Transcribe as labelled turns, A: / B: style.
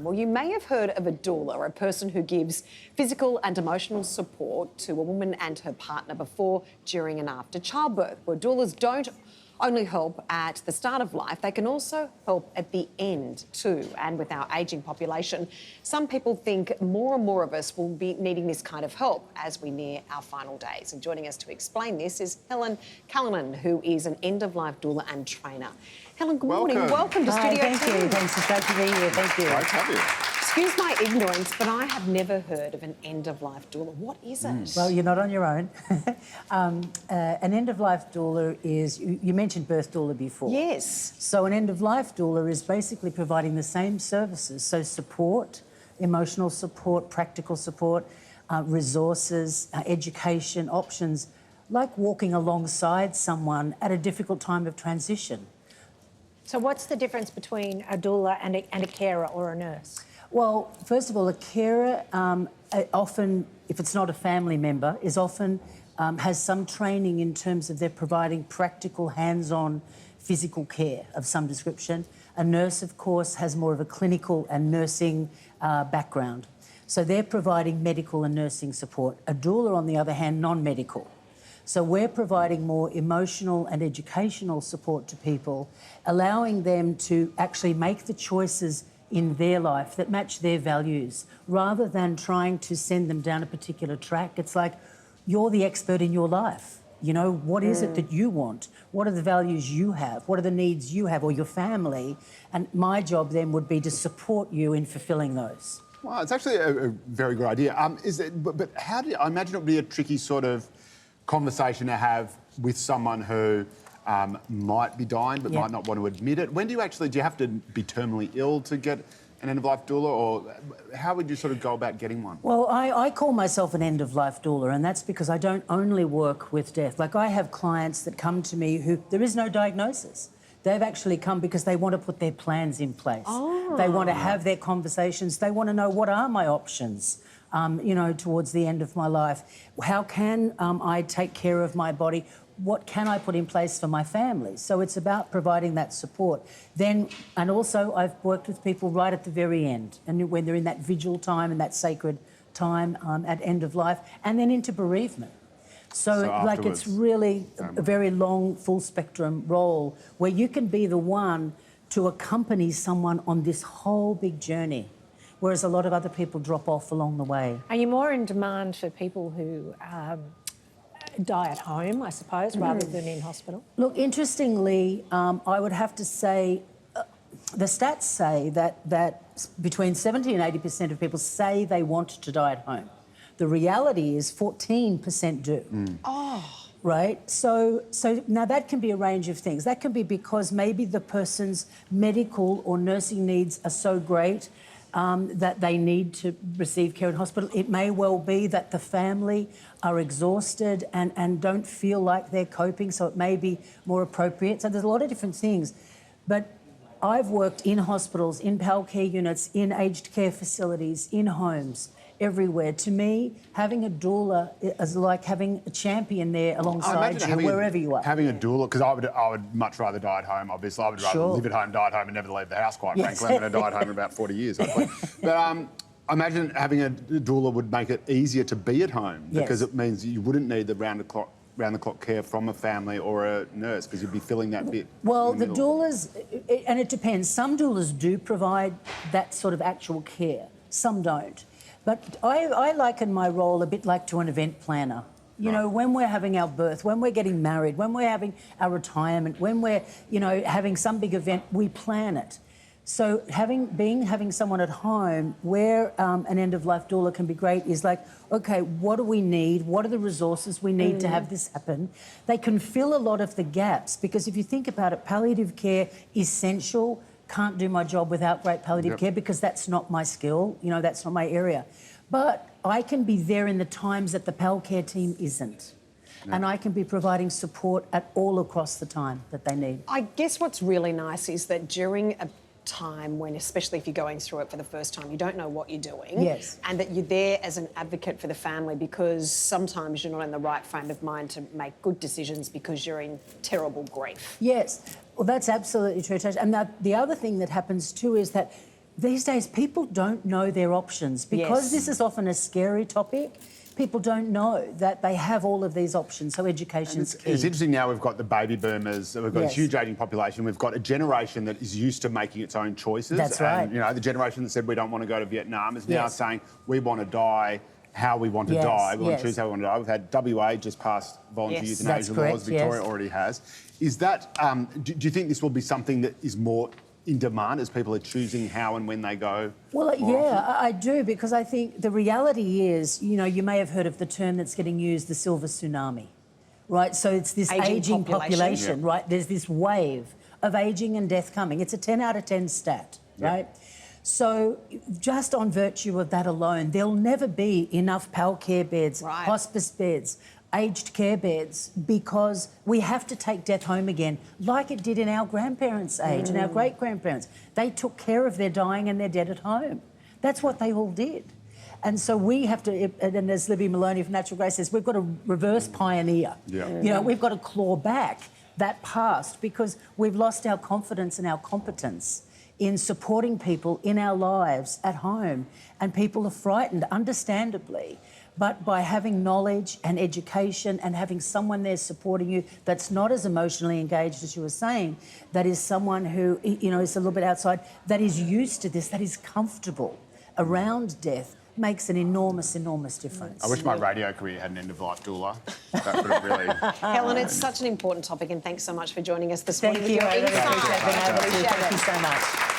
A: Well, you may have heard of a doula, a person who gives physical and emotional support to a woman and her partner before, during and after childbirth. Well, doulas don't only help at the start of life, they can also help at the end too. And with our ageing population, some people think more and more of us will be needing this kind of help as we near our final days. And joining us to explain this is Helen Callanan, who is an end-of-life doula and trainer. Helen, good morning. Welcome to Studio 2.
B: Thank you. Thanks. It's great to be here. Thank you.
C: Great to have you.
A: Excuse my ignorance, but I have never heard of an end-of-life doula. What is it?
B: Well, you're not on your own. An end-of-life doula is, you mentioned birth doula before.
A: Yes.
B: So an end-of-life doula is basically providing the same services, so support, emotional support, practical support, resources, education, options, like walking alongside someone at a difficult time of transition.
D: So what's the difference between a doula and a carer or a nurse?
B: Well, first of all, a carer often, if it's not a family member, is often has some training in terms of they're providing practical, hands-on physical care of some description. A nurse, of course, has more of a clinical and nursing background. So they're providing medical and nursing support. A doula, on the other hand, non-medical. So we're providing more emotional and educational support to people, allowing them to actually make the choices in their life that match their values, rather than trying to send them down a particular track. It's like, you're the expert in your life. You know, what is it that you want? What are the values you have? What are the needs you have, or your family? And my job then would be to support you in fulfilling those.
C: Well, it's actually a very good idea. But how do you, I imagine it would be a tricky sort of conversation to have with someone who might be dying but might not want to admit it. When do you have to be terminally ill to get an end-of-life doula, or how would you sort of go about getting one?
B: Well, I call myself an end-of-life doula, and that's because I don't only work with death. Like, I have clients that come to me who there is no diagnosis. They've actually come because they want to put their plans in place. Oh. They want to have their conversations. They want to know, what are my options, you know, towards the end of my life? How can I take care of my body? What can I put in place for my family? So it's about providing that support. Then, and also I've worked with people right at the very end, and when they're in that vigil time and that sacred time at end of life, and then into bereavement. So like, it's really a very long, full spectrum role where you can be the one to accompany someone on this whole big journey, whereas a lot of other people drop off along the way.
D: Are you more in demand for people who die at home, I suppose, rather than in hospital?
B: Look, interestingly, I would have to say, the stats say that between 70 and 80% of people say they want to die at home. The reality is 14% do. Oh. Right? So now that can be a range of things. That can be because maybe the person's medical or nursing needs are so great that they need to receive care in hospital. It may well be that the family are exhausted and don't feel like they're coping, so it may be more appropriate. So there's a lot of different things. But I've worked in hospitals, in PAL care units, in aged care facilities, in homes, everywhere. To me, having a doula is like having a champion there alongside you, wherever you are.
C: Having a doula, because I would much rather die at home, obviously. I would rather live at home, die at home and never leave the house, quite frankly. I'm going to die at home in about 40 years, hopefully. But I imagine having a doula would make it easier to be at home, because it means you wouldn't need the round-the-clock care from a family or a nurse, because you'd be filling that bit.
B: Well, the doulas, and it depends. Some doulas do provide that sort of actual care. Some don't. But I liken my role a bit like to an event planner. You know, when we're having our birth, when we're getting married, when we're having our retirement, when we're, you know, having some big event, we plan it. So having someone at home where an end-of-life doula can be great is like, OK, what do we need? What are the resources we need to have this happen? They can fill a lot of the gaps, because if you think about it, palliative care is essential. Can't do my job without great palliative care, because that's not my skill, you know, that's not my area. But I can be there in the times that the PAL care team isn't. And I can be providing support at all across the time that they need.
A: I guess what's really nice is that during a time when, especially if you're going through it for the first time, you don't know what you're doing.
B: Yes.
A: And that you're there as an advocate for the family, because sometimes you're not in the right frame of mind to make good decisions because you're in terrible grief.
B: Yes. Well, that's absolutely true, Tash. And the other thing that happens too is that these days people don't know their options because
A: Yes.
B: this is often a scary topic. People don't know that they have all of these options, so education's key.
C: It's interesting now we've got the baby boomers, we've got
B: Yes.
C: a huge ageing population, we've got a generation that is used to making its own choices.
B: That's right.
C: And, you know, the generation that said we don't want to go to Vietnam is now
B: Yes.
C: saying we want to die how we want to
B: Yes,
C: die. We want
B: yes.
C: to choose how we want to die. We've had WA just passed voluntary
A: Yes.
C: euthanasia
B: That's
C: laws.
B: correct,
C: Victoria
B: yes.
C: already has. Is that, do you think this will be something that is more in demand as people are choosing how and when they go?
B: Well,
C: more
B: yeah,
C: often?
B: I do, because I think the reality is, you know, you may have heard of the term that's getting used, the silver tsunami, right? So it's this
A: Ageing
B: ageing
A: population.
B: population, right? There's this wave of ageing and death coming. It's a 10 out of 10 stat,
C: Yep.
B: right? So just on virtue of that alone, there'll never be enough PAL care beds,
A: Right.
B: hospice beds, aged care beds, because we have to take death home again, like it did in our grandparents' age and our great-grandparents. They took care of their dying and their dead at home. That's what they all did. And so we have to, and as Libby Maloney from Natural Grace says, we've got to reverse pioneer.
C: Yeah.
B: You know, we've got to claw back that past because we've lost our confidence and our competence in supporting people in our lives at home. And people are frightened, understandably. But by having knowledge and education and having someone there supporting you that's not as emotionally engaged as you were saying, that is someone who, you know, is a little bit outside, that is used to this, that is comfortable around death, makes an enormous, enormous difference.
C: I wish my radio career had an end of life doula. That would have really.
A: Helen, it's such an important topic, and thanks so much for joining us this
B: Thank
A: morning
B: you.
A: with
B: I
A: your
B: really
A: insights.
B: appreciate being able to.
A: Appreciate
B: Thank you
A: it.
B: so much.